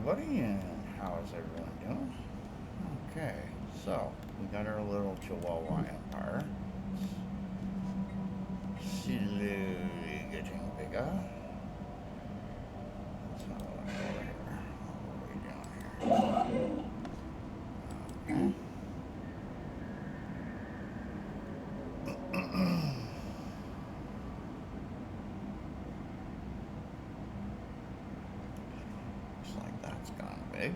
everybody, and how is everyone doing? Okay, so we got our little Chihuahua empire. Slowly getting bigger. So let's go over here. What are we doing here? Okay. Looks like that's gone big.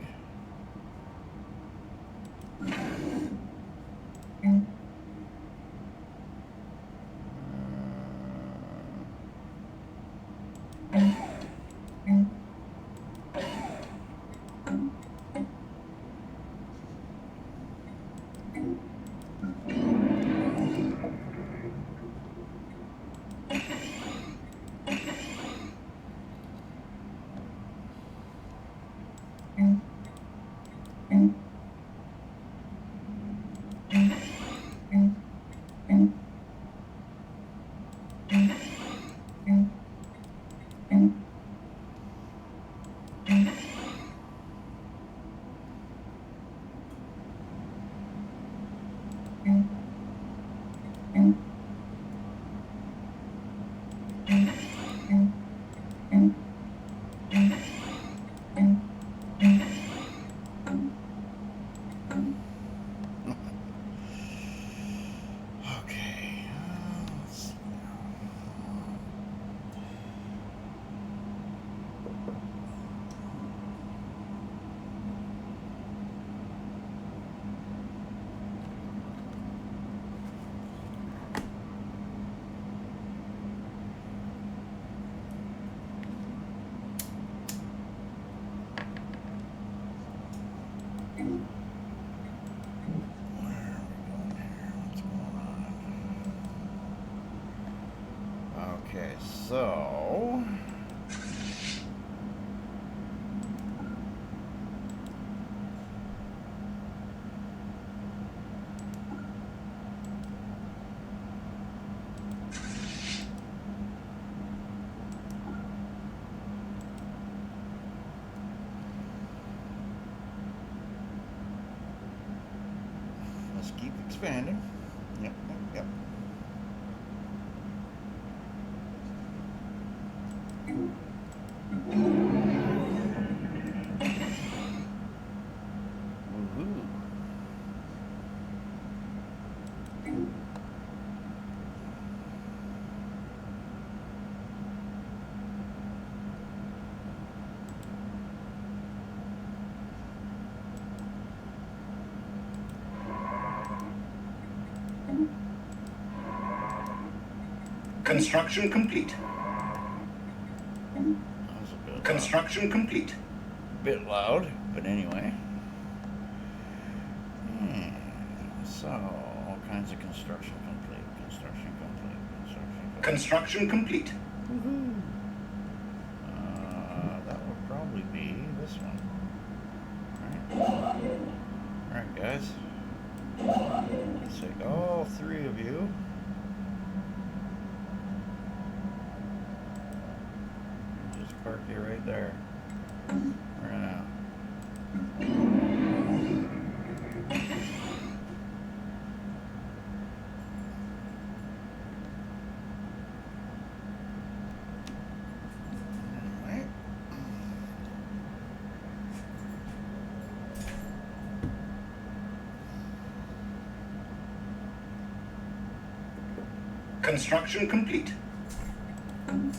Okay, let's see. Where are we going here? What's going on? Okay, so let's keep expanding. Yep, yep, yep. Woohoo. Construction complete. That was a bit Construction complete. bit loud, but anyway. So, all kinds of construction complete. Construction complete. Construction complete. Construction complete. Woohoo! That would probably be this one. Alright, guys. Let's take all three of you. Just park you right there. Right now. Alright. Construction complete. Bunch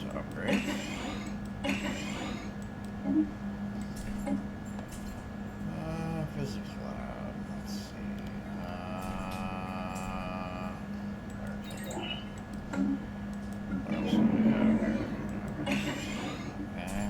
of upgrades. Physics lab. Let's see. What else do we have here? Okay.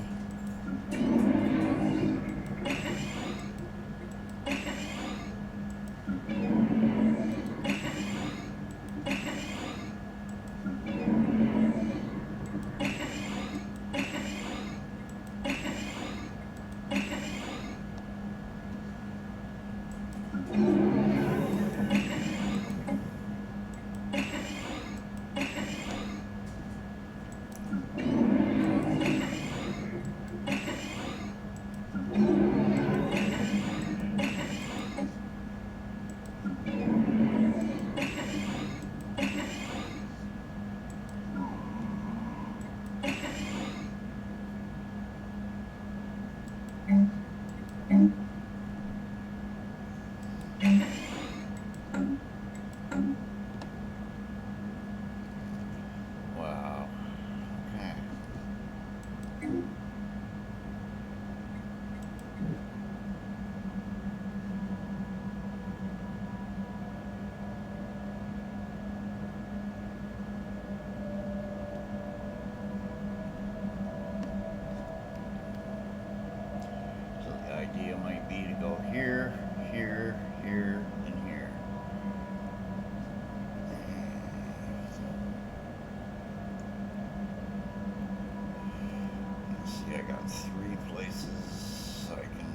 Okay, I got 3 places I can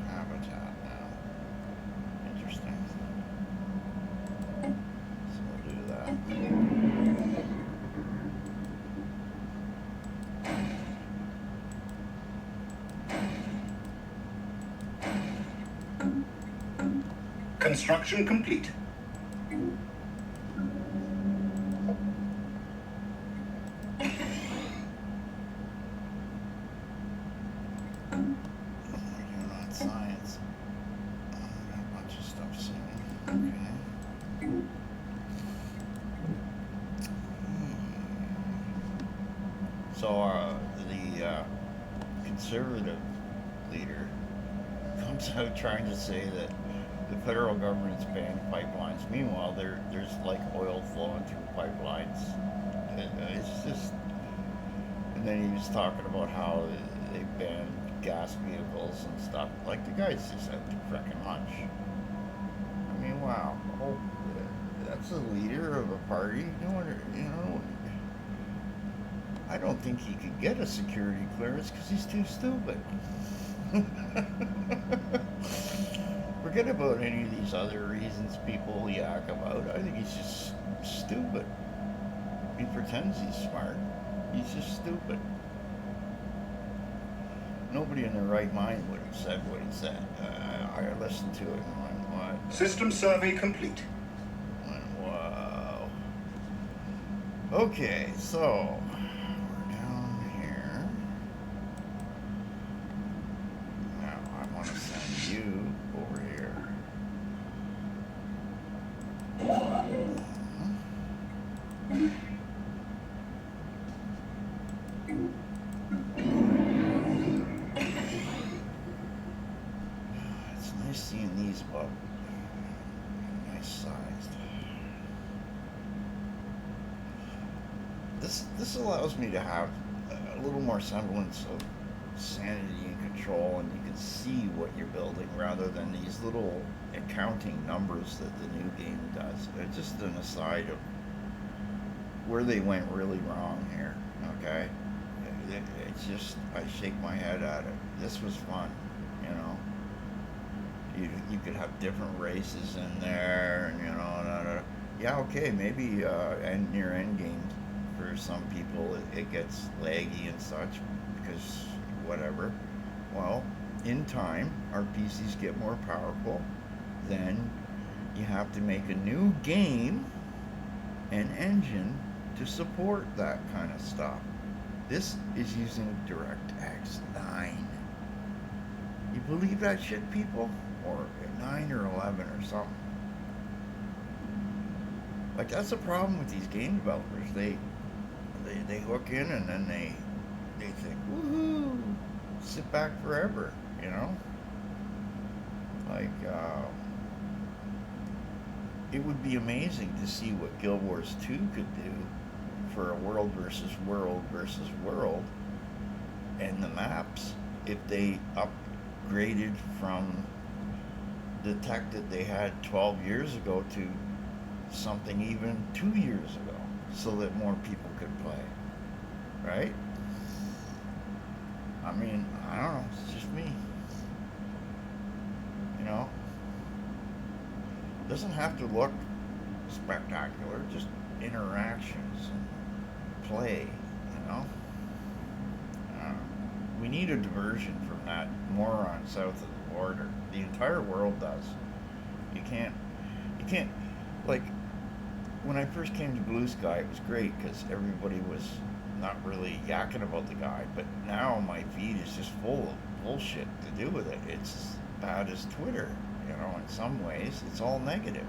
habitat now. Interesting. So we'll do that. Construction complete. You're not science. I got a bunch of stuff soon. Okay. So the conservative leader comes out trying to say that the federal government's banned pipelines. Meanwhile, there's like oil flowing through pipelines. It's just, and then he was talking about how they banned gas vehicles and stuff. Like the guy's just out to frickin' lunch. I mean, wow. Oh, that's the leader of a party. No wonder, you know. I don't think he could get a security clearance because he's too stupid. Forget about any of these other reasons people yak about. I think he's just stupid. He pretends he's smart. He's just stupid. Nobody in their right mind would have said what he said. I listened to it and went, what? System survey complete. Went, wow. Okay, so we're down here. Now I want to send you over here. It's nice seeing these about nice sized. This allows me to have a little more semblance of sanity and control, and you can see what you're building rather than these little accounting numbers that the new game does. It's just an aside of where they went really wrong here. Okay, it's just I shake my head at it. This was fun, you know. You could have different races in there, and you know, yeah, okay, maybe and near end game for some people it gets laggy and such because whatever. Well, in time, our PCs get more powerful. Then you have to make a new game and engine to support that kind of stuff. This is using DirectX 9. You believe that shit, people? Or 9 or 11 or something. Like, that's the problem with these game developers. They hook in and then they think, woohoo, sit back forever, you know? Like, it would be amazing to see what Guild Wars 2 could do for a world versus world and the maps if they upgraded from the tech that they had 12 years ago to something even 2 years ago so that more people could play, right? I mean, I don't know, it's just me, you know? It doesn't have to look spectacular, just interactions and play, you know? We need a diversion from that moron south of the border. The entire world does. You can't, like, when I first came to Blue Sky, it was great because everybody was not really yakking about the guy, but now my feed is just full of bullshit to do with it. It's as bad as Twitter, you know, in some ways. It's all negative,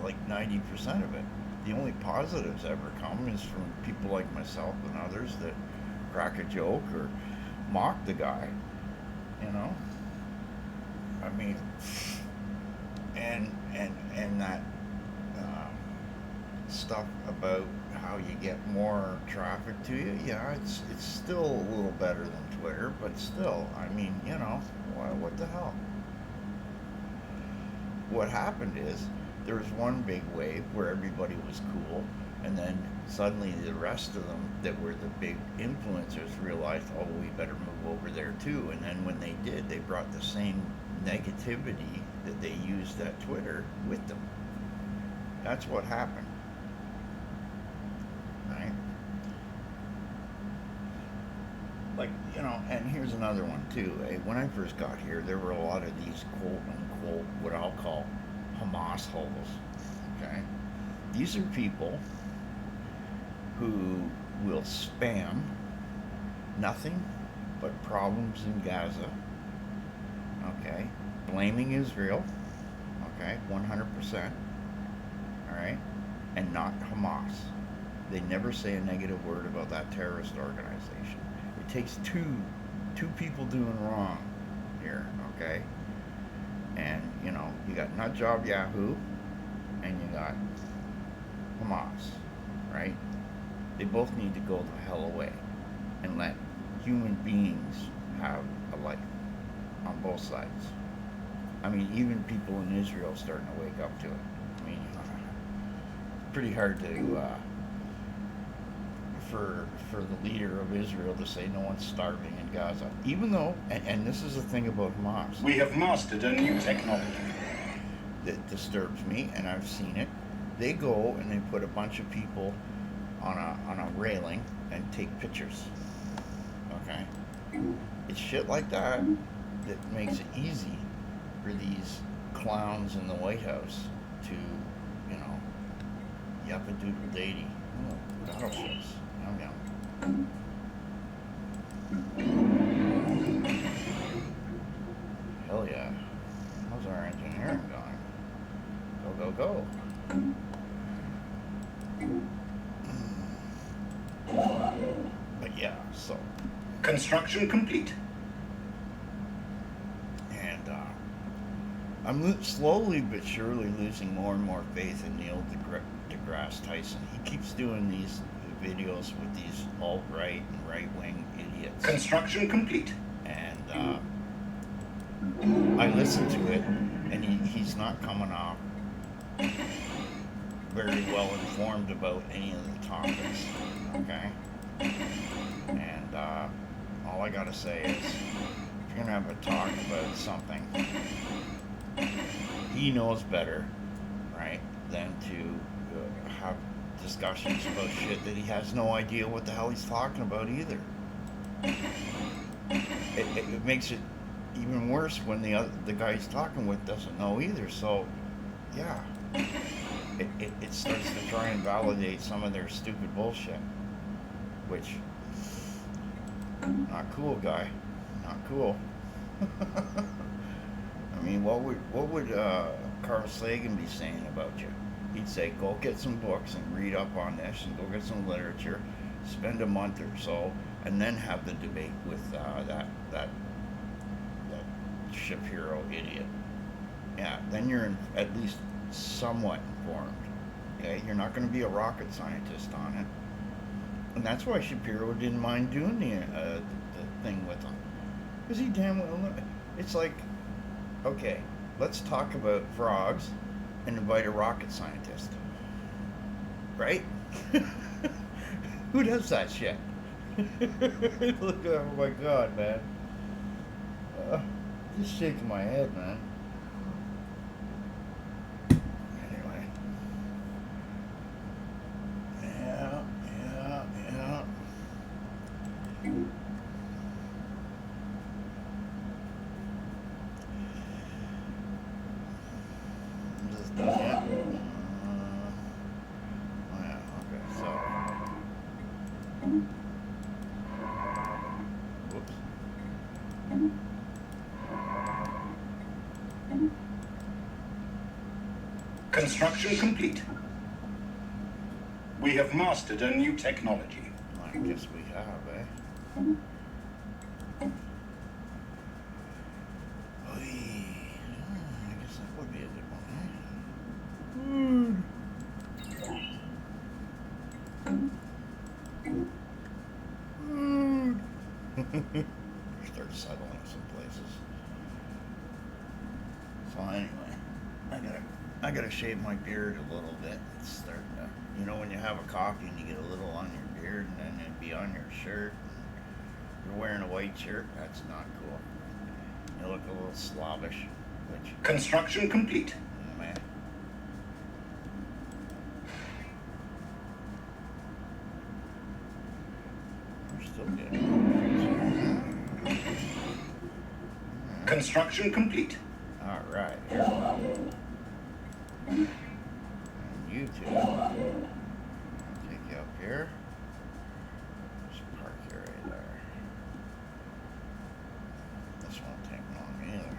like 90% of it. The only positives ever come is from people like myself and others that crack a joke or mock the guy, you know? I mean, and that stuff about how you get more traffic to you, yeah, it's still a little better than Twitter, but still, I mean, you know, what the hell? What happened is there was one big wave where everybody was cool, And then suddenly the rest of them that were the big influencers realized, oh, we better move over there too. And then when they did, they brought the same negativity that they used at Twitter with them. That's what happened. Right? Like, and here's another one too. When I first got here, there were a lot of these quote unquote, what I'll call Hamas holes. Okay? These are people who will spam nothing but problems in Gaza, okay, blaming Israel, okay, 100%, all right, and not Hamas. They never say a negative word about that terrorist organization. It takes two people doing wrong here, okay, and you got Nutjob Yahoo and you got Hamas, right? They both need to go the hell away and let human beings have a life on both sides. I mean, even people in Israel starting to wake up to it. I mean, it's pretty hard to for the leader of Israel to say no one's starving in Gaza, even though, and this is the thing about Hamas. We have mastered a new technology that disturbs me, and I've seen it. They go and they put a bunch of people on a railing and take pictures. Okay, it's shit like that that makes it easy for these clowns in the White House to, yappa-doodle-datey. Oh, battleships. Yum yum. Hell yeah. How's our engineering going? Go, go, go. But yeah, so. construction complete. And I'm slowly but surely losing more and more faith in Neil deGrasse Tyson. He keeps doing these videos with these alt-right and right-wing idiots. Construction complete. And I listen to it, and he's not coming off very well informed about any of the topics, okay? And all I gotta say is, if you're gonna have a talk about something, he knows better, right, than to have discussions about shit that he has no idea what the hell he's talking about either. It makes it even worse when the guy he's talking with doesn't know either. So, yeah, it starts to try and validate some of their stupid bullshit, which, not cool, guy, not cool. I mean, what would Carl Sagan be saying about you? He'd say, go get some books and read up on this, and go get some literature, spend a month or so, and then have the debate with that Shapiro idiot. Yeah, then you're at least somewhat informed. Okay, you're not going to be a rocket scientist on it, and that's why Shapiro didn't mind doing the thing with him, because he damn well. It's like, okay, let's talk about frogs and invite a rocket scientist, right? Who does that shit? Look, oh my god, man. Just shaking my head, man. Anyway. Yeah. Just done yet? Oh yeah, okay, so. Whoops. Construction complete. We have mastered a new technology. I guess we have, eh? Oy. I guess that would be a good one, eh? Start settling some places. So anyway, I gotta shave my beard a little bit. It's starting to, you know what when you have a coffee and you get a little on your beard and then it'd be on your shirt. You're wearing a white shirt. That's not cool. You look a little Slavish, which. Construction complete. Man. We're still getting. Construction complete. All right. And you two. I'll take you up here. Just park you right there. This won't take long either.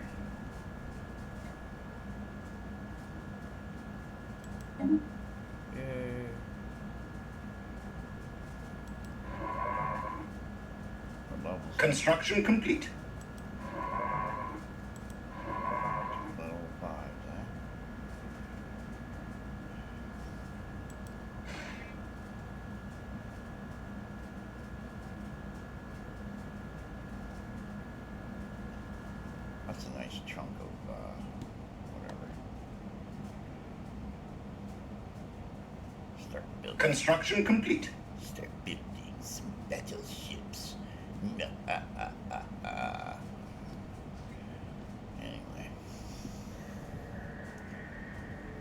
Yay. What level's Construction complete. level 5, huh? That's a nice chunk of, whatever. Start building. Construction complete. Start building some battleships. Anyway.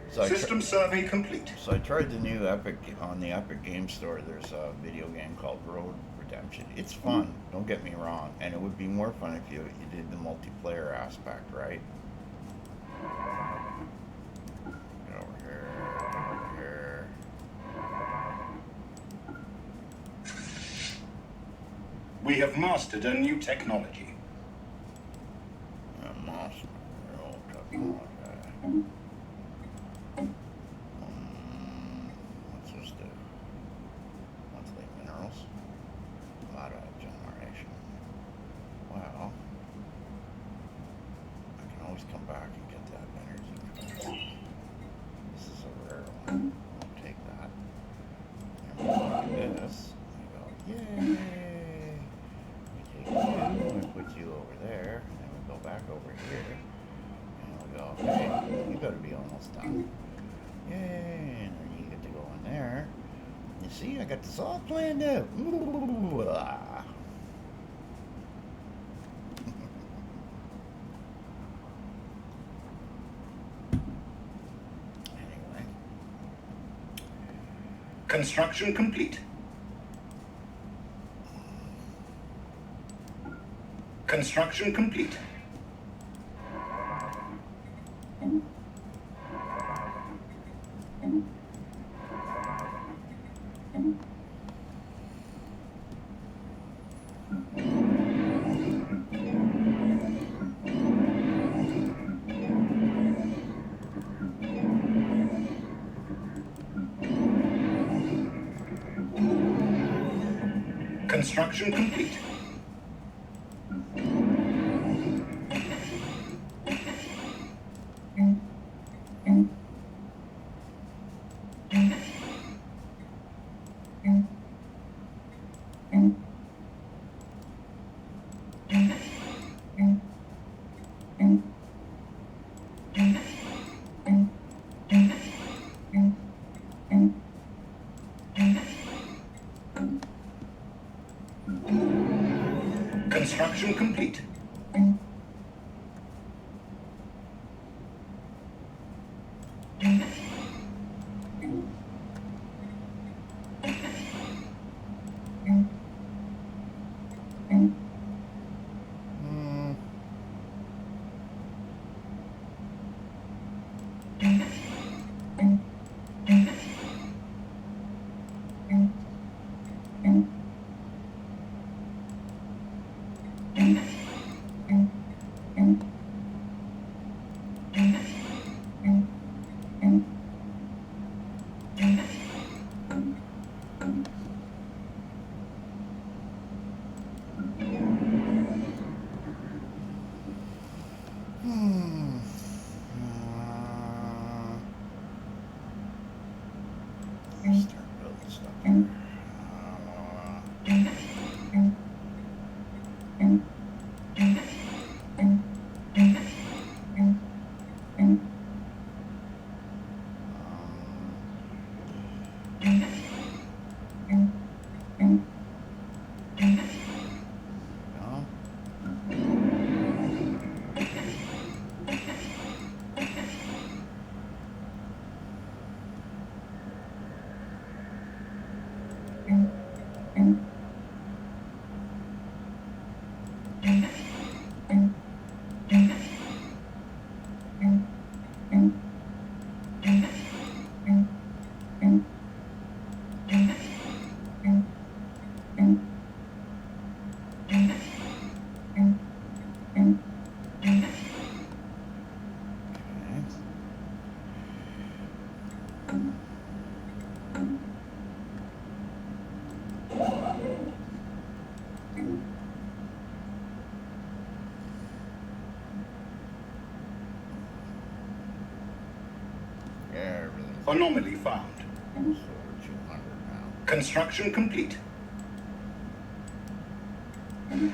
So System survey complete. So I tried the new Epic on the Epic Game Store. There's a video game called Road Redemption. It's fun. Don't get me wrong, and it would be more fun if you did the multiplayer aspect, right? Get over here. Get over here. We have mastered a new technology. Monster. Real technology. What's this do? Monthly minerals. A lot of generation. Well, I can always come back and get that energy. This is a rare one. I'll take that. And we'll do this. We go, yay! We take you, and we put you over there, and then we go back over here. And we go, okay, you gotta be almost done. Yay! And then you get to go in there. You see, I got this all planned out. Ooh, ah. Anyway. Construction complete. Construction complete. Construction complete. Construction complete. Start building stuff here. Anomaly found. So we're 200 now. Construction complete. Alright.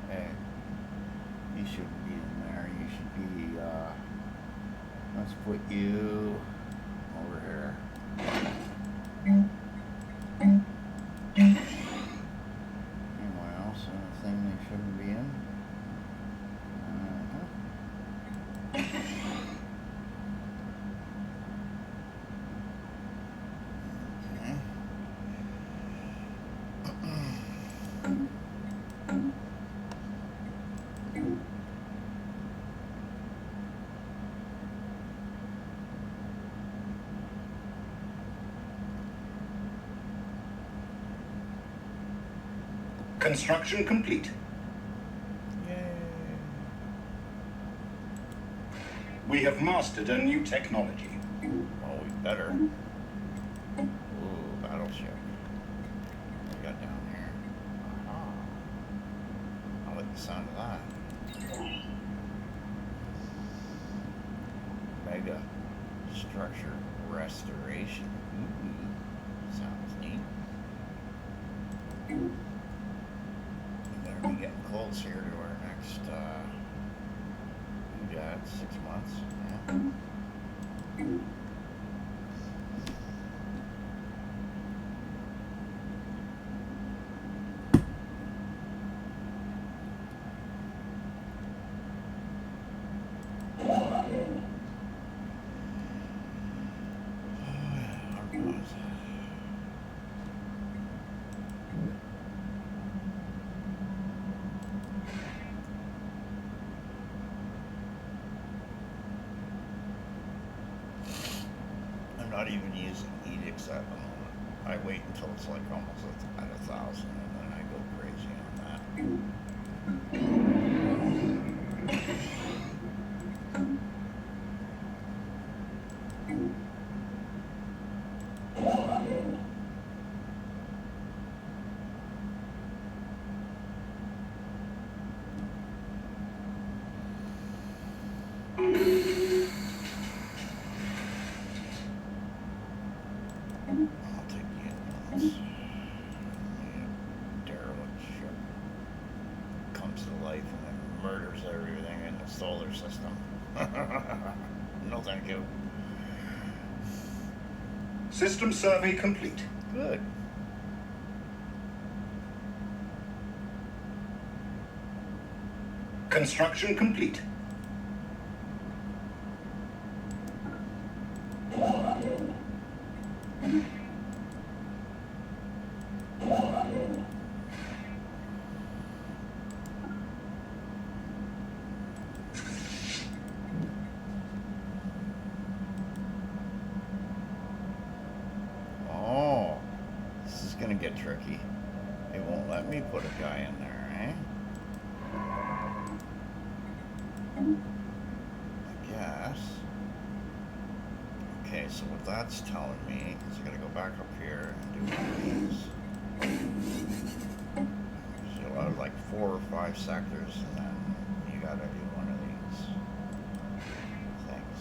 Hey, you shouldn't be in there. You should be, let's put you over here. Anyone else in a thing they shouldn't be in? Okay. Construction complete. Yay. We have mastered a new technology. Well, we better. Ooh, battleship. What we got down here? Aha. I like the sound of that. Mega structure restoration. Ooh, sounds neat. We better be getting close here to our next, we got 6 months. Yeah. I'm not even using edicts at the moment. I wait until it's like almost at 1,000 and then I go crazy on that. I'll take the influence. Yeah, derelict ship comes to life and then murders everything in the solar system. No, thank you. System survey complete. Good. Construction complete. Oh, this is gonna get tricky. It won't let me put a guy in there, eh? I guess. Okay, so what that's telling me is I gotta go back up here and do one of these. So you'll have like 4 or 5 sectors and then you gotta do one of these things.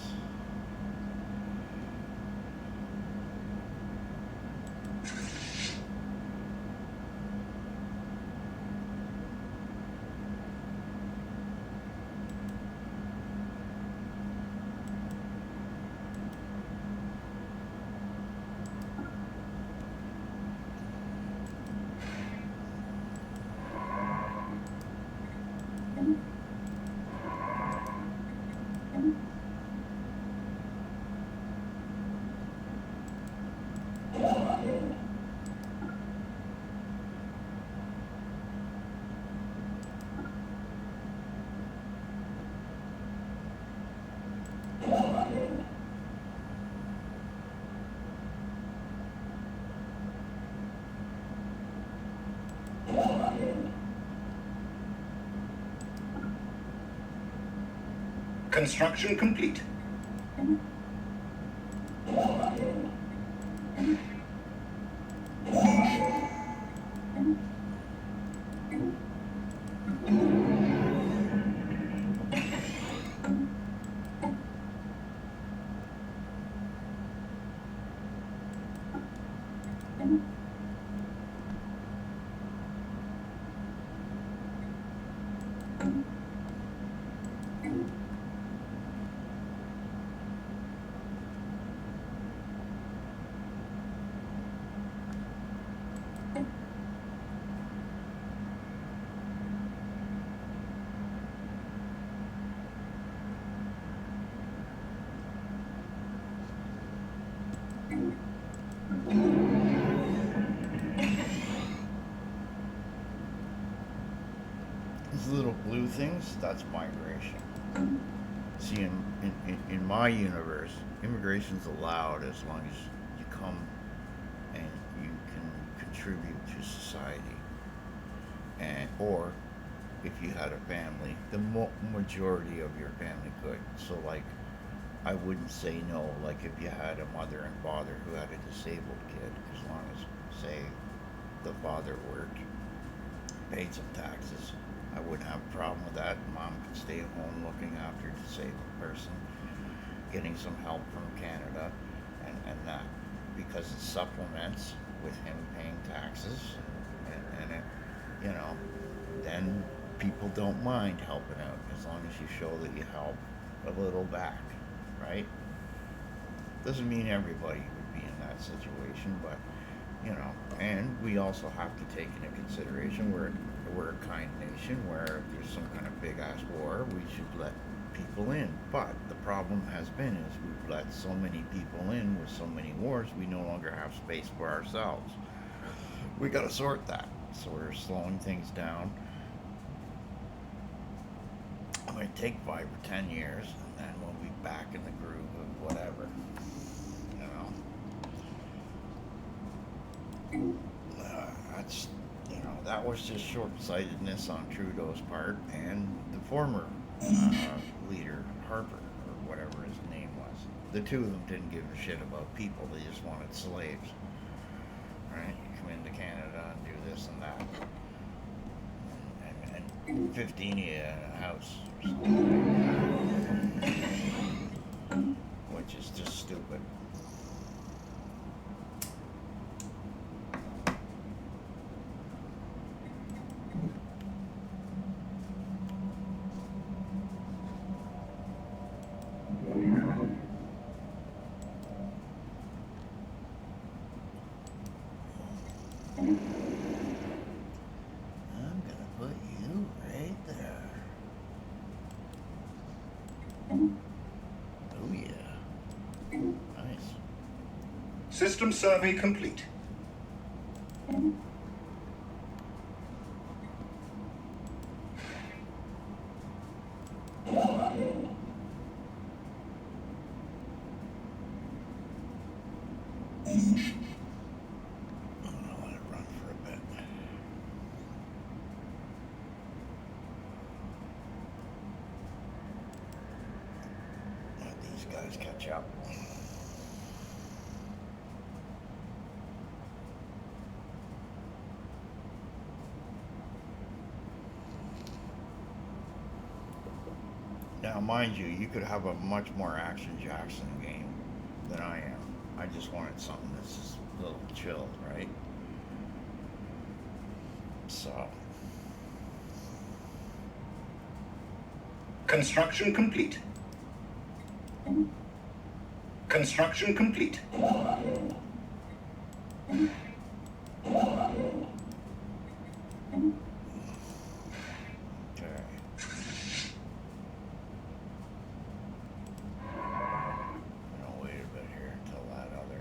Construction complete. These little blue things, that's migration. See, in my universe, immigration's allowed as long as you come and you can contribute to society. And, or if you had a family, the majority of your family could. So, like, I wouldn't say no, like, if you had a mother and father who had a disabled kid, as long as, say, the father worked, paid some taxes, I wouldn't have a problem with that. Mom could stay at home looking after a disabled person, getting some help from Canada, and that, because it supplements with him paying taxes, and it, you know, then people don't mind helping out as long as you show that you help a little back, right? Doesn't mean everybody would be in that situation, but you know, and we also have to take into consideration we're a kind nation where if there's some kind of big ass war, we should let people in. But the problem has been is we've let so many people in with so many wars, we no longer have space for ourselves. We got to sort that. So we're slowing things down. It might take 5 or 10 years, and then we'll be back in the groove of whatever. That's, that was just short-sightedness on Trudeau's part and the former leader, Harper, or whatever his name was. The two of them didn't give a shit about people, they just wanted slaves. Right? Come into Canada and do this and that. And 15 of you in a house or something like that. Which is just stupid. I'm gonna put you right there. Oh yeah. Nice. System survey complete. I'm gonna let it run for a bit. Let these guys catch up. Now, mind you, you could have a much more action Jackson game than I am. I just wanted something that's just a little chill, right? So, Construction complete. Construction complete. okay. I'll wait a bit here until that other.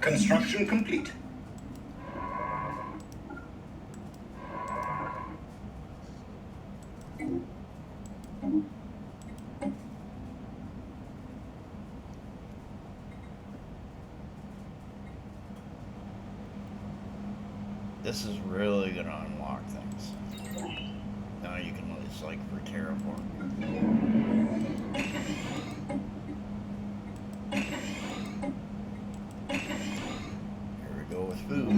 Construction complete. This is really gonna unlock things. Now you can it's like for terraform. Here we go with food.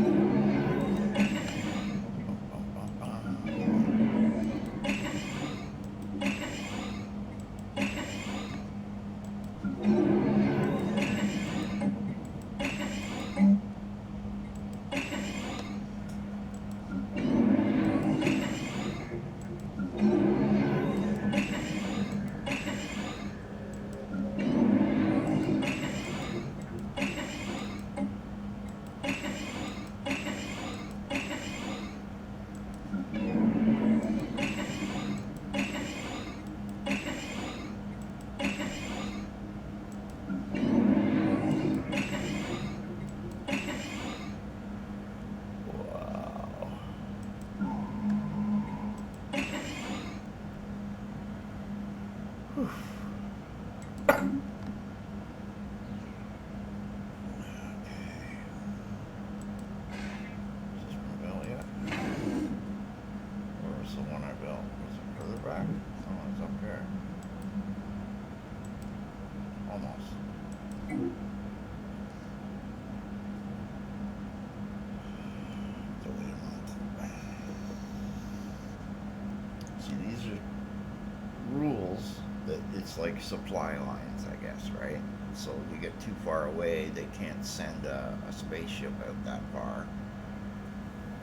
It's like supply lines, I guess, right? So you get too far away, they can't send a spaceship out that far.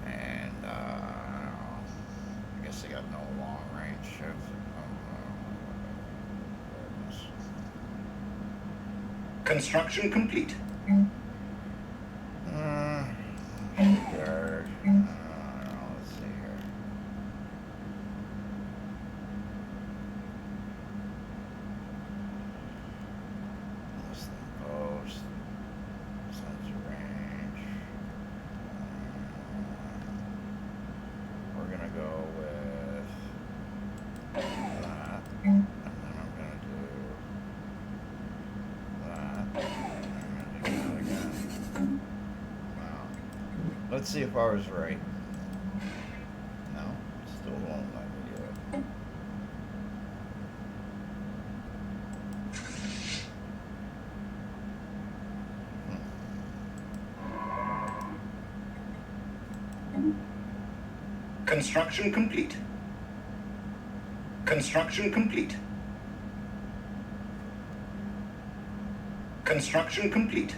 And I guess they got no long range of Construction complete. Shipyard. Let's see here. Post. Sensor range. We're gonna go with that. And then I'm gonna do that. And I'm gonna do that again. Wow. Let's see if I was right. No, still won't let me do it. Construction complete. Construction complete. Construction complete.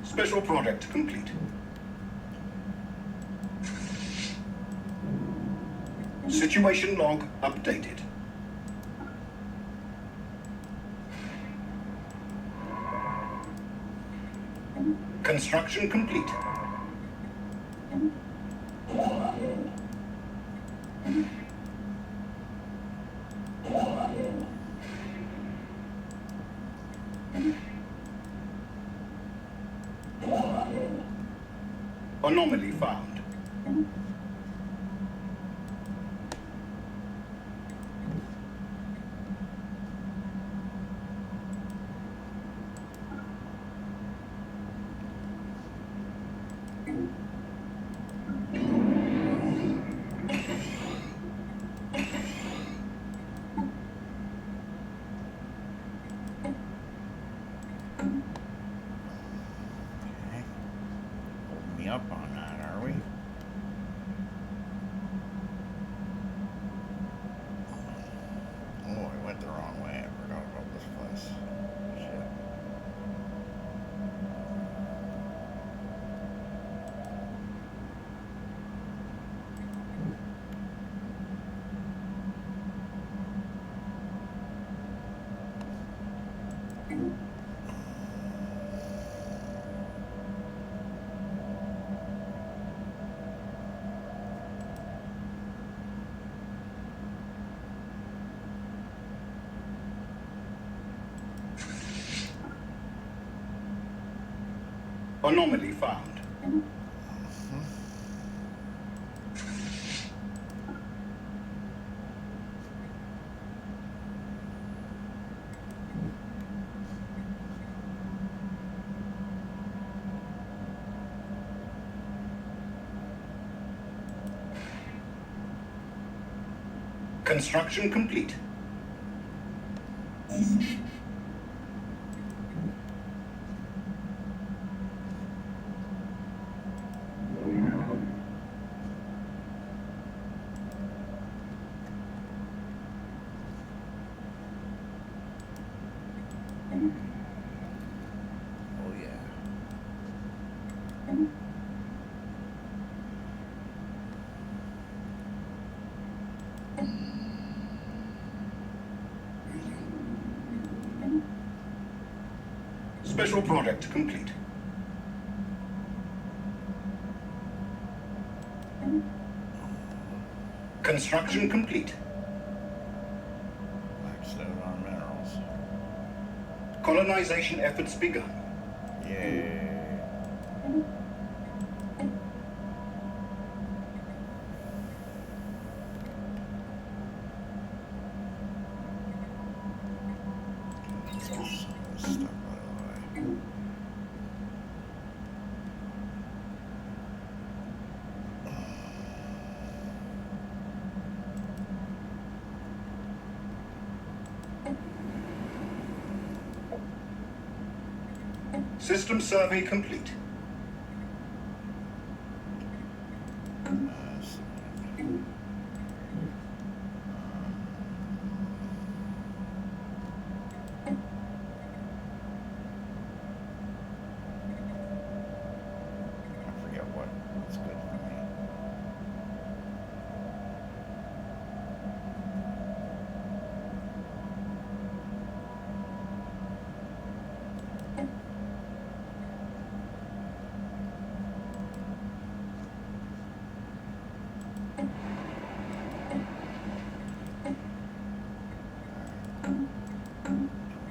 Special project complete. Situation log updated. Construction complete. Anomaly found. Up on that, are we? Anomaly found. Construction complete. Oh yeah. Special product complete. Construction complete. Maxed out on minerals. Colonization efforts begun. Yay. Let's get some of this stuff out of the way. System survey complete. I forget what's good for me.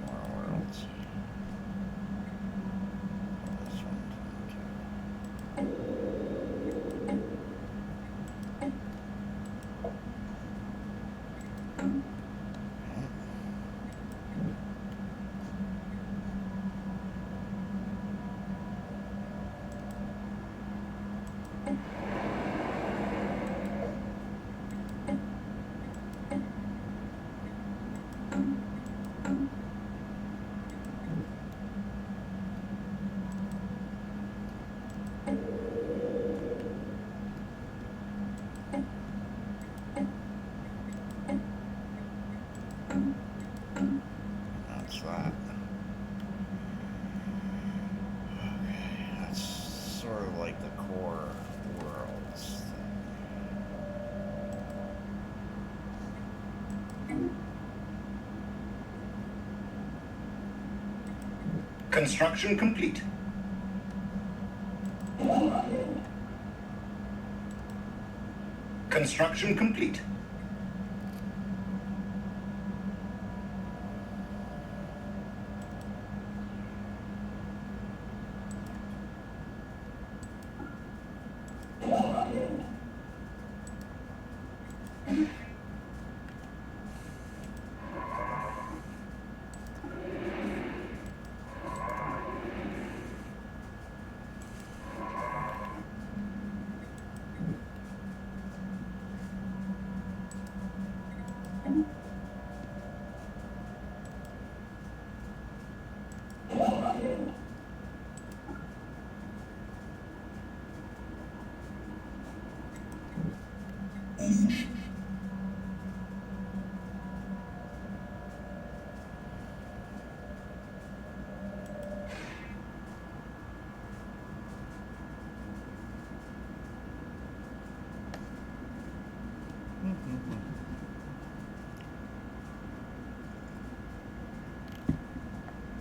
More worlds. This one too. That's that. Okay, that's sort of like the core worlds thing. Construction complete. Construction complete.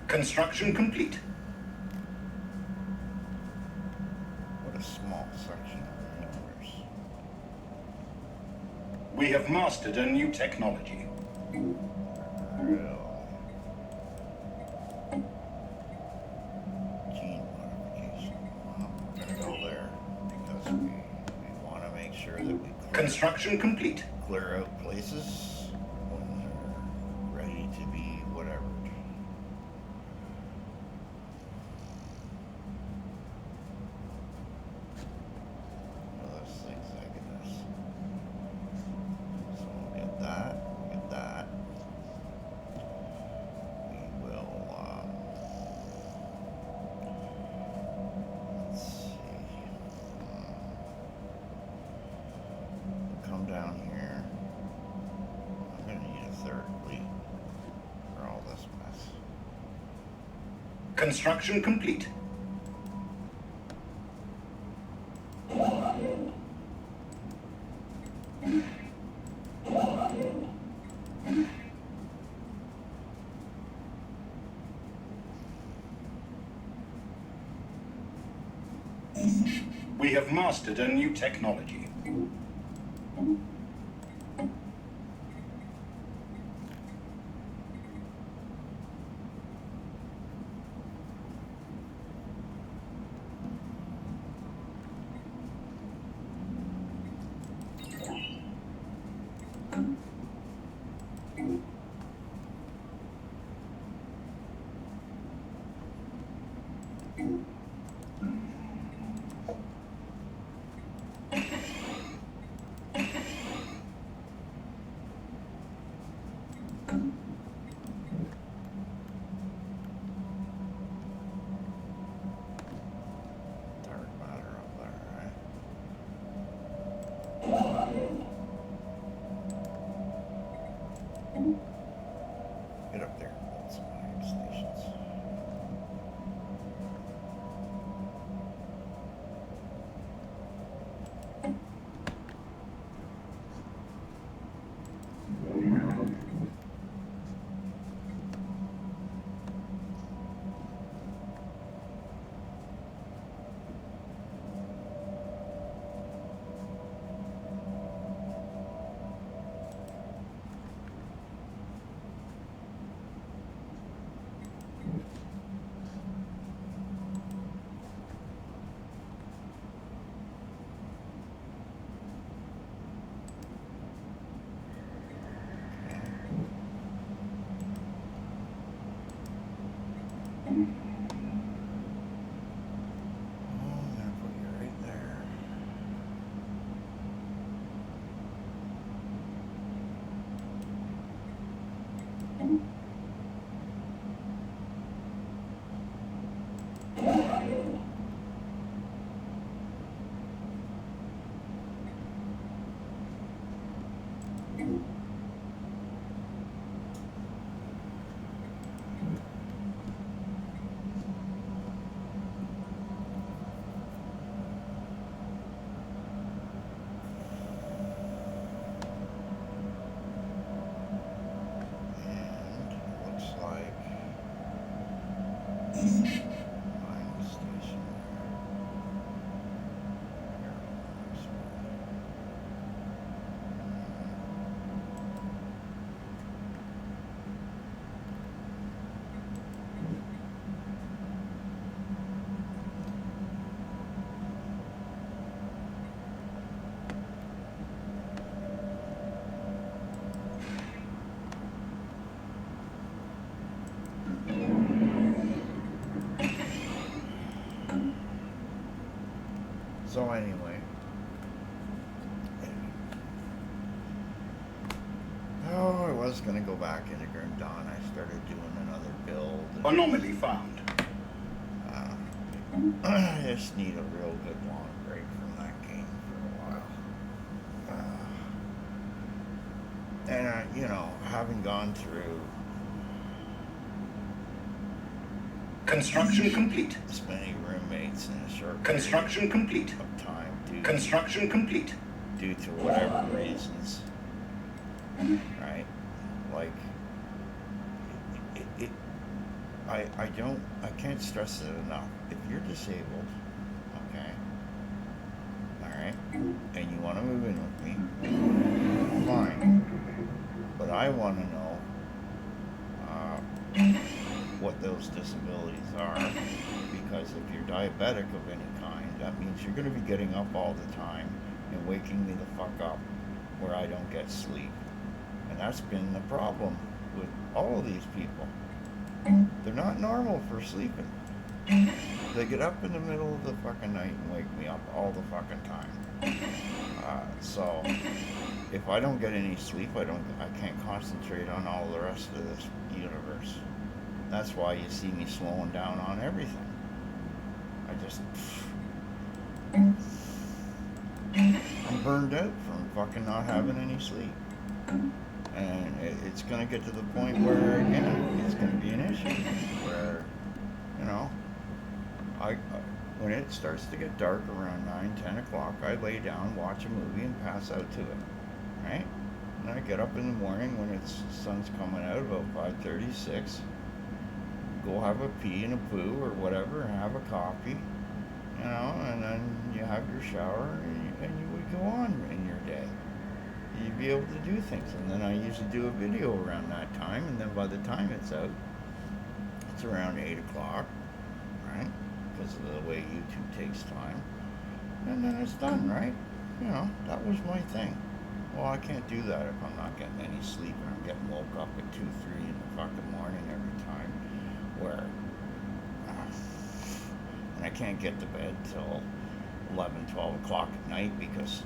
Construction complete. What a small section of the universe. We have mastered a new technology. Really. Gene modification. Construction complete. clear out places when they're ready to be whatever. Those things I can miss. So we'll get that. We'll get that. We will. Let's see. Come down here. I'm gonna need a third fleet for all this mess. Construction complete. We have mastered a new technology. Dark matter up there, right? Get up there and build some mining stations. Oh, I'm gonna put you right there. And it looks like mining station there. So anyway, oh, I was gonna go back into Grim Dawn. I started doing another build. Anomaly found. I just need a real good long break from that game for a while. And you know, having gone through Construction complete. this many roommates in a short Construction complete. period of time Construction complete. due to whatever reasons, right? Like, I can't stress it enough. If you're disabled, okay, all right, and you want to move in with me, fine. But I want to know what those disabilities are, because if you're diabetic of any kind, that means you're going to be getting up all the time and waking me the fuck up where I don't get sleep. And that's been the problem with all of these people. They're not normal for sleeping. They get up in the middle of the fucking night and wake me up all the fucking time. So if I don't get any sleep, I can't concentrate on all the rest of this universe. That's why you see me slowing down on everything. I just, I'm burned out from fucking not having any sleep. And it's going to get to the point where, again, it's going to be an issue. Where, you know, I when it starts to get dark around 9, 10 o'clock, I lay down, watch a movie, and pass out to it. Right? And I get up in the morning when the sun's coming out, about 5:36, go have a pee and a poo or whatever, and have a coffee, you know, and then you have your shower, and you would go on in your day. You'd be able to do things. And then I usually do a video around that time, and then by the time it's out, it's around 8 o'clock, right? Because of the way YouTube takes time. And then it's done, right? You know, that was my thing. Well, I can't do that if I'm not getting any sleep and I'm getting woke up at 2, 3 in the fucking morning every time. Where, and I can't get to bed till 11, 12 o'clock at night because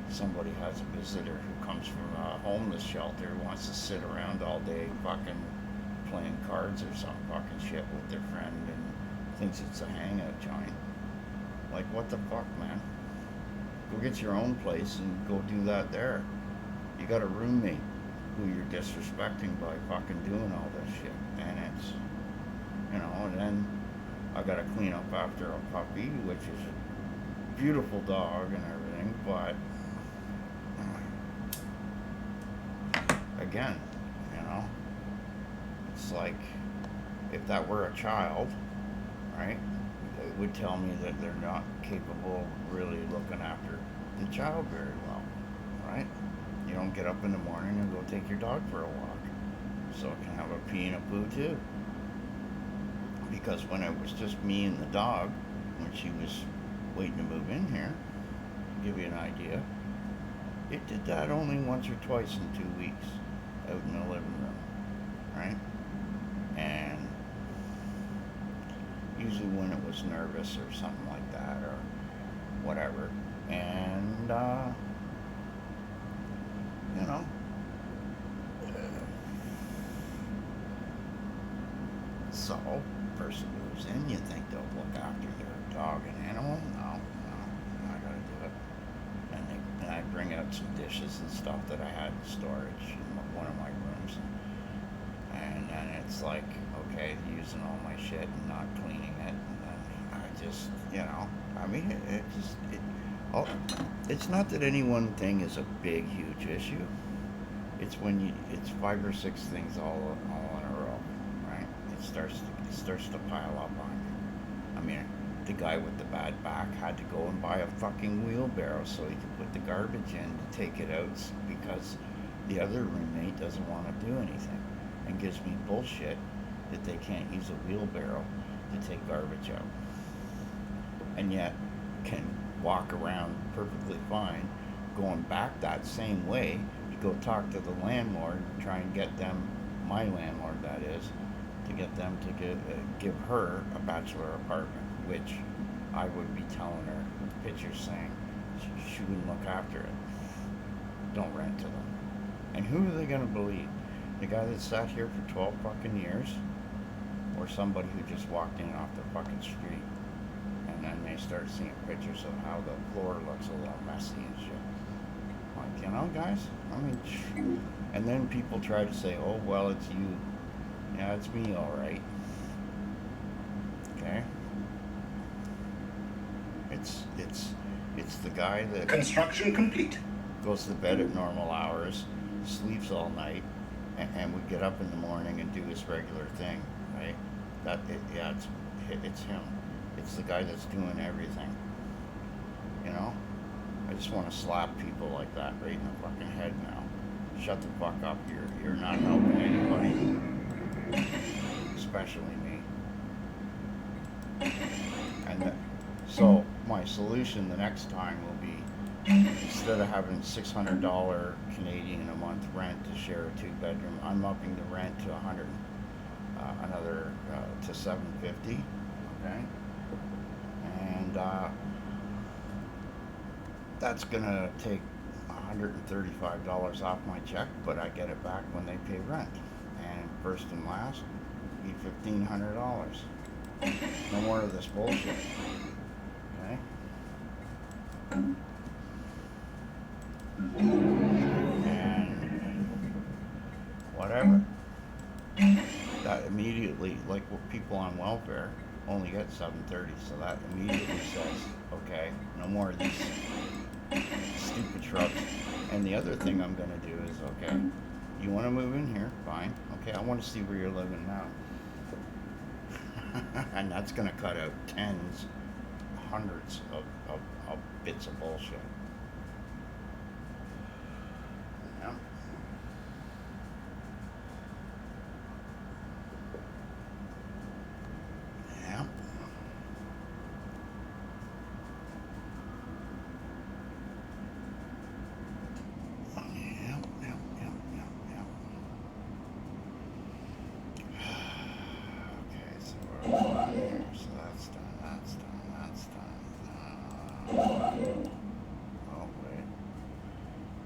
somebody has a visitor who comes from a homeless shelter who wants to sit around all day fucking playing cards or some fucking shit with their friend and thinks it's a hangout joint. Like, what the fuck, man? Go get your own place and go do that there. You got a roommate who you're disrespecting by fucking doing all this shit. And it's, you know, and then I gotta clean up after a puppy, which is a beautiful dog and everything, but again, you know, it's like if that were a child, right, it would tell me that they're not capable of really looking after the child very well, right? You don't get up in the morning and go take your dog for a walk, so it can have a pee and a poo too. Because when it was just me and the dog, when she was waiting to move in here, to give you an idea, it did that only once or twice in 2 weeks out in the living room, right? And usually when it was nervous or something like that or whatever. And, you know, so, person moves in, you think they'll look after their dog and animal? No, I gotta do it. And I bring out some dishes and stuff that I had in storage in one of my rooms. And then it's like, okay, using all my shit and not cleaning it. And then I just, you know, I mean, it's not that any one thing is a big, huge issue. It's when it's 5 or 6 things all in a row, right? It starts to pile up on you. I mean, the guy with the bad back had to go and buy a fucking wheelbarrow so he could put the garbage in to take it out because the other roommate doesn't want to do anything and gives me bullshit that they can't use a wheelbarrow to take garbage out. And yet can walk around perfectly fine going back that same way to go talk to the landlord and try and get them, my landlord that is, to get them to give her a bachelor apartment, which I would be telling her with pictures saying she wouldn't look after it. Don't rent to them. And who are they going to believe? The guy that sat here for 12 fucking years? Or somebody who just walked in off the fucking street? And then they start seeing pictures of how the floor looks a little messy and shit. Like, you know, guys? I mean, and then people try to say, oh, well, it's you. Yeah, it's me, all right. Okay? It's the guy that Construction complete. goes to bed at normal hours, sleeps all night, and would get up in the morning and do his regular thing, right? It's him. It's the guy that's doing everything. You know? I just want to slap people like that right in the fucking head now. Shut the fuck up. You're not helping anybody. Especially me. And so my solution the next time will be instead of having $600 Canadian a month rent to share a 2 bedroom, I'm upping the rent to 100, another to 750. Okay, and that's gonna take $135 off my check, but I get it back when they pay rent. And first and last, be $1,500. No more of this bullshit. Okay. And whatever. That immediately, like people on welfare only get 730, so that immediately says, okay, no more of these stupid shrubs. And the other thing I'm gonna do is, okay, you want to move in here, fine. Okay, I want to see where you're living now. And that's gonna cut out tens, hundreds of bits of bullshit. Yeah. Yeah. Yeah. Yeah. Yeah. Yeah. Okay, so we're over here. So that's done. That's done. That's done. Oh wait,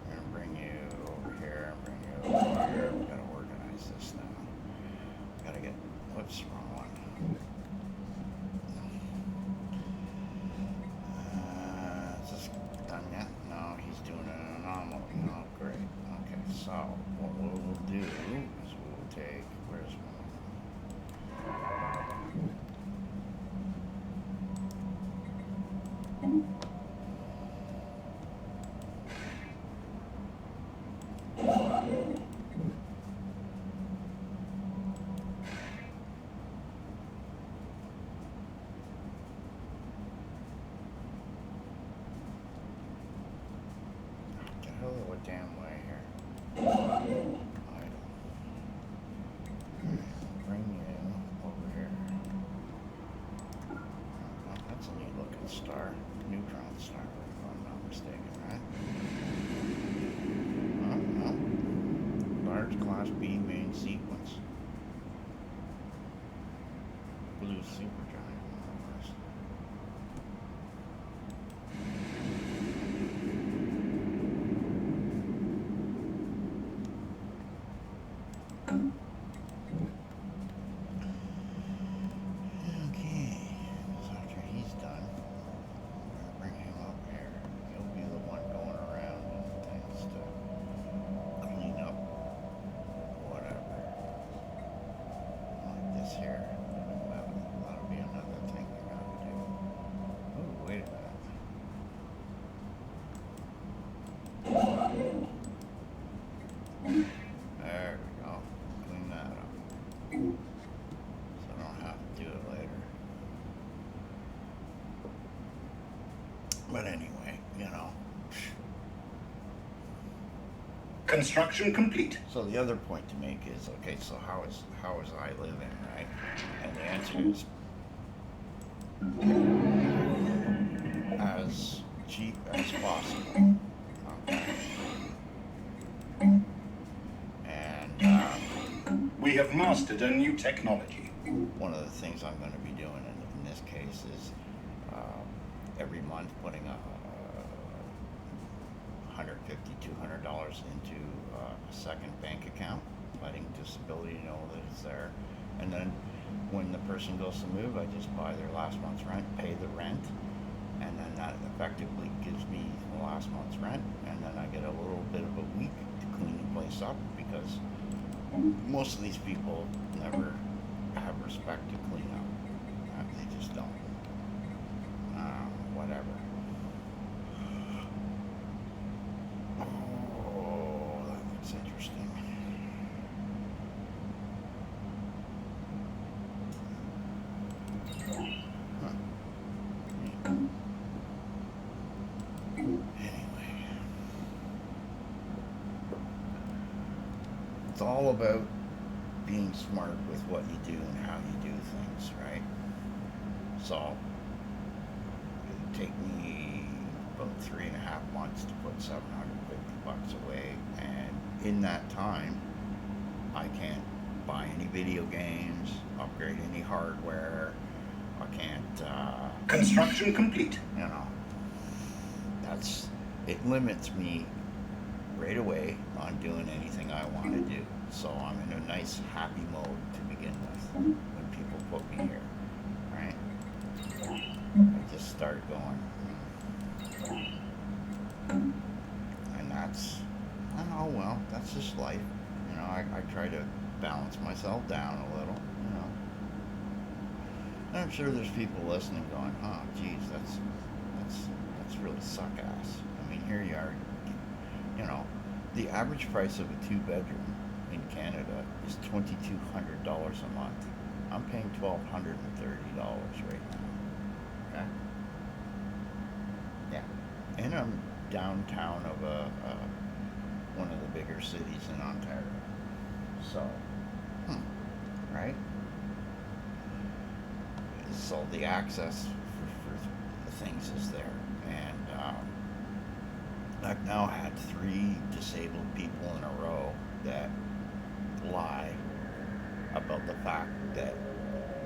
we're gonna bring you over here. Bring you over here. We gotta organize this now. Gotta get. Whoops, wrong one. Is this done yet? No, he's doing an anomaly. Oh, great. Okay, so what we'll do is we'll take. Where's one? Get out of the damn way here. Idle. Bring you over here. Oh, that's a neat looking star. Neutron star, if I'm not mistaken, right? Oh, no. Large Class B main sequence. Blue supergiant, more or less. Okay, so after he's done, we're gonna bring him up here. He'll be the one going around and things to clean up whatever. Like this here. That'll be another thing we gotta do. Oh, wait a minute. There we go. Clean that up. So I don't have to do it later. But anyway, you know. Construction complete. So the other point to make is, okay, so how is I living, right? And the answer is as cheap as possible. Okay. And We have mastered a new technology. one of the things I'm going to be doing in this case is every month putting $150, $200 into a second bank account, letting disability know that it's there, and then when the person goes to move, I just buy their last month's rent, pay the rent, and then that effectively gives me the last month's rent, and then I get a little bit of a week to clean the place up, because most of these people never have respect to clean up. They just don't. Whatever. Oh, that looks interesting. Huh. Anyway. It's all about being smart with what you do and how you do things, right? So, it'd take me about about 3.5 months to put $750 away, and in that time, I can't buy any video games, upgrade any hardware. I can't. Construction complete. You know, it limits me right away on doing anything I want to do. So I'm in a nice happy mode to begin with when people put me here, right? I just start going, and that's, I don't know, well, that's just life. You know, I try to balance myself down a little, you know. And I'm sure there's people listening going, oh, geez, that's really suck ass. I mean, here you are, you know, the average price of a 2-bedroom in Canada is $2,200 a month. I'm paying $1,230 right now. Okay? Yeah. And I'm downtown of one of the bigger cities in Ontario. So, right? So the access for the things is there. And I've now had 3 disabled people in a row that lie about the fact that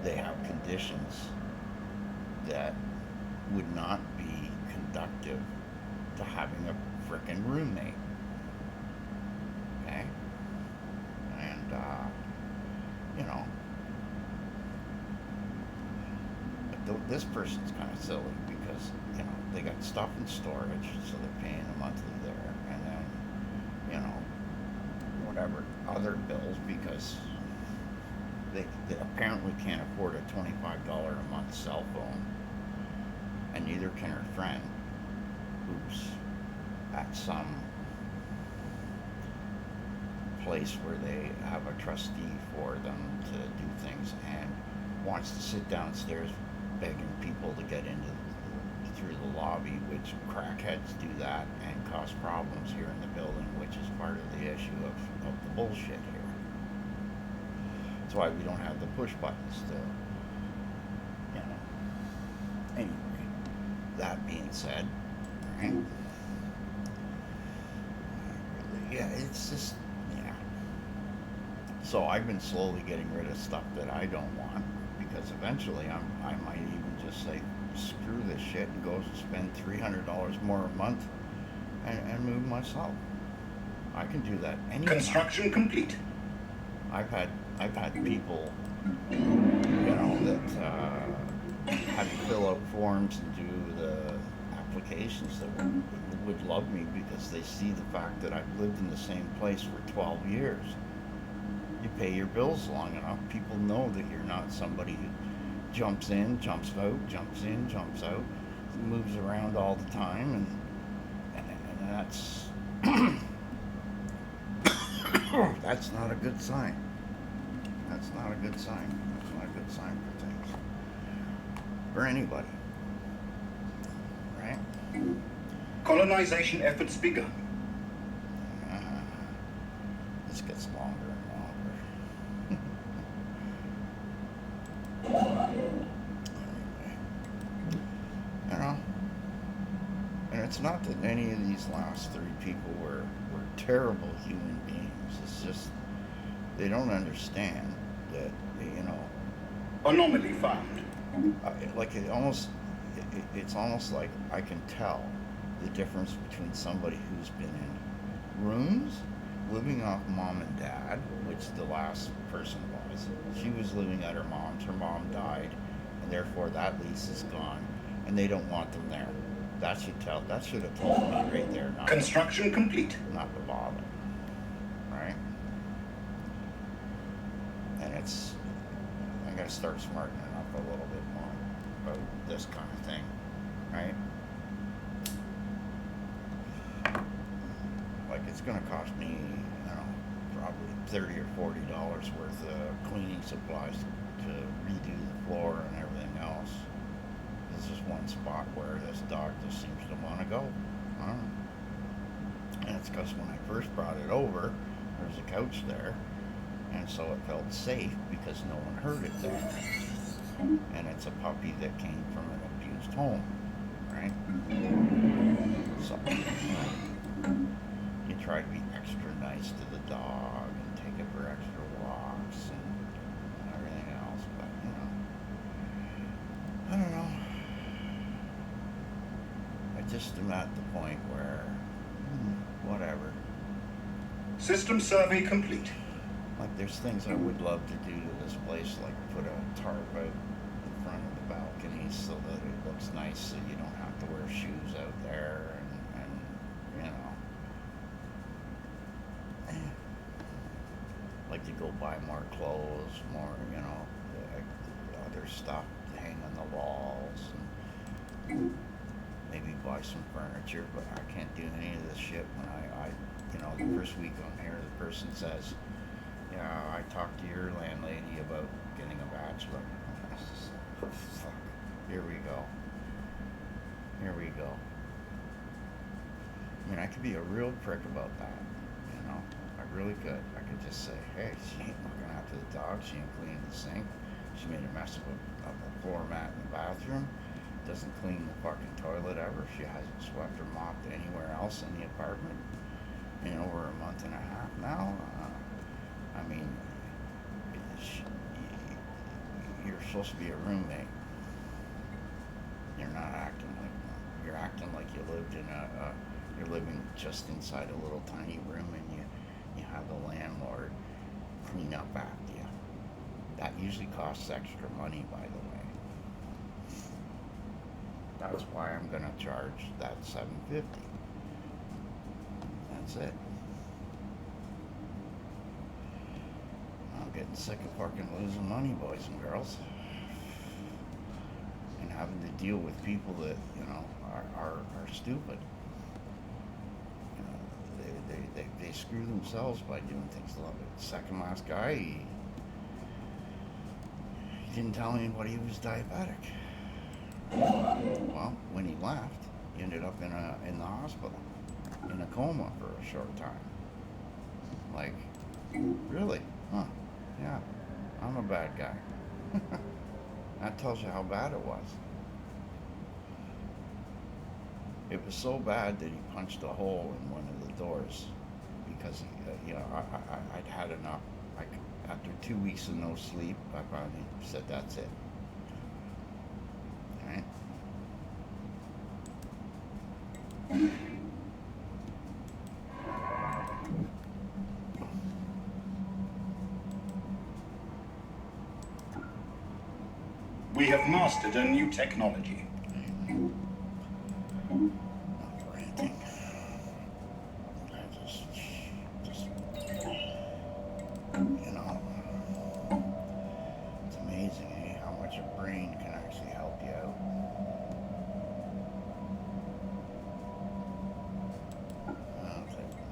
they have conditions that would not be conductive to having a frickin' roommate. Okay? And, you know, this person's kind of silly because, you know, they got stuff in storage, so they're paying a monthly there, and then, you know, whatever other bills because they apparently can't afford a $25 a month cell phone, and neither can her friend, who's at some place where they have a trustee for them to do things and wants to sit downstairs begging people to get through the lobby, which crackheads do that and cause problems here in the building, which is part of the issue of the bullshit here. That's why we don't have the push buttons to, you know. Anyway, that being said, right? Yeah, it's just, yeah. So I've been slowly getting rid of stuff that I don't want, because eventually I might even just say, screw this shit and go spend $300 more a month and move myself. I can do that anytime. Construction complete. I've had people, you know, that had to fill out forms and do the applications that would love me because they see the fact that I've lived in the same place for 12 years. You pay your bills long enough, people know that you're not somebody who jumps in, jumps out, jumps in, jumps out, moves around all the time, and that's that's not a good sign. That's not a good sign. That's not a good sign for things. For anybody. Right? Colonization efforts begun. This gets longer and longer. Anyway. You know? And it's not that any of these last 3 people were terrible human beings. It's just they don't understand that, you know. Anomaly found. Like it's almost like I can tell the difference between somebody who's been in rooms living off mom and dad, which the last person was. She was living at her mom's. Her mom died, and therefore that lease is gone, and they don't want them there. That should have told me right there. Construction complete. Not to bother. Right? And I gotta start smartening up a little bit more about this kind of thing. Right? Like, it's gonna cost me, I don't know, probably $30 or $40 worth of cleaning supplies to redo the floor and everything else. This is one spot where this dog just seems to want to go. I don't know. And it's because when I first brought it over, there was a couch there, and so it felt safe because no one heard it there. And it's a puppy that came from an abused home, right? right? So, you try to be extra nice to the dog and take it for extra walks and everything else, but I don't know. I just am at the point where, whatever. System survey complete. Like, there's things I would love to do to this place, like put a tarp out in front of the balcony so that it looks nice, so you don't have to wear shoes out there, and like to go buy more clothes, more, other stuff to hang on the walls, and maybe buy some furniture, but I can't do any of this shit when the first week I'm here, the person says, yeah, I talked to your landlady about getting a bachelor. Fuck. Here we go. I mean, I could be a real prick about that, I really could. I could just say, hey, she ain't looking after the dog, she ain't cleaning the sink, she made a mess of the floor mat in the bathroom, doesn't clean the fucking toilet ever, she hasn't swept or mopped anywhere else in the apartment in over a month and a half now. I mean, you're supposed to be a roommate. You're not acting like one. You're acting like you lived in you're living just inside a little tiny room, and you have the landlord clean up after you. That usually costs extra money, by the way. That's why I'm gonna charge that $7.50. That's it. I'm getting sick of fucking losing money, boys and girls, and having to deal with people that are stupid. They screw themselves by doing things. The second last guy, he didn't tell anybody he was diabetic. Well, when he left, he ended up in the hospital, in a coma for a short time. Like, really? Huh? Yeah, I'm a bad guy. That tells you how bad it was. It was so bad that he punched a hole in one of the doors because I'd had enough. Like, after 2 weeks of no sleep, I finally said, that's it. All right? We have mastered a new technology. Not for anything. I just, it's amazing, how much a brain can actually help you out. I'll take that.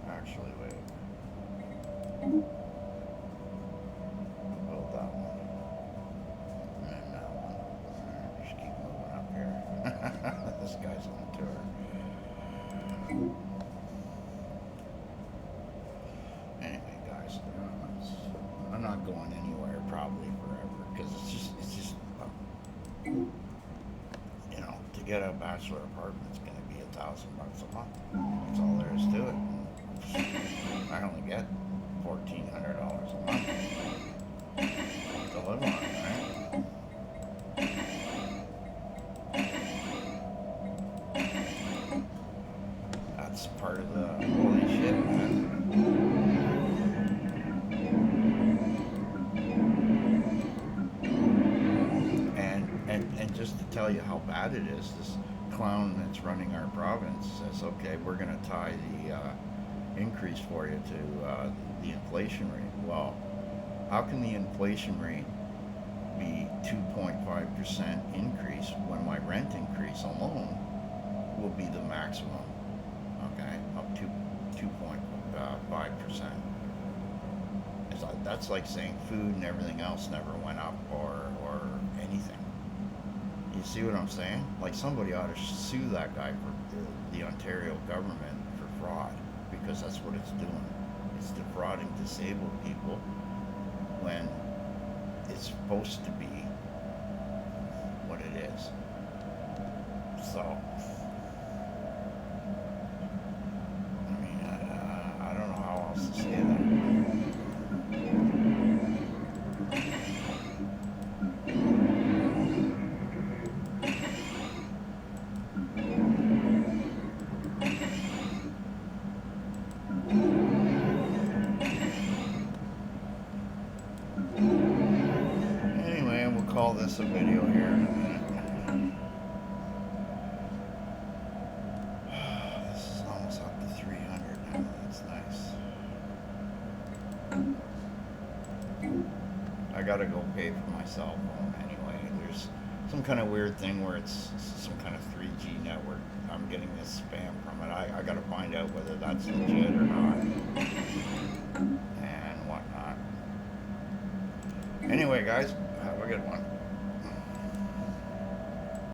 Actually, wait. Build that one. And then that one. Alright, just keep moving up here. This guy's on tour. Anyway, guys, I'm not going anywhere probably forever, because it's just to get a bachelor apartment, it's going to be $1,000 a month. That's all there is to it. I only get $1,400 a month to live on, right? That's part of the holy shit, man. And just to tell you how bad it is, this clown that's running our province says, okay, we're going to tie the increase for you to the inflation rate. Well, how can the inflation rate be 2.5% increase when my rent increase alone will be the maximum, okay, up to 2.5%. That's like saying food and everything else never went up or anything. You see what I'm saying? Like, somebody ought to sue that guy for the Ontario government for fraud, because that's what it's doing. It's defrauding disabled people when it's supposed to be what it is. So, I mean, I don't know how else to say that. Anyway, we'll call this a video here in a minute. This is almost up to 300 now. That's nice. I gotta go pay for my cell phone anyway. There's some kind of weird thing where it's some kind of 3G network. I'm getting this spam from it. I gotta find out whether that's legit or not and whatnot. Anyway, guys, have a good one.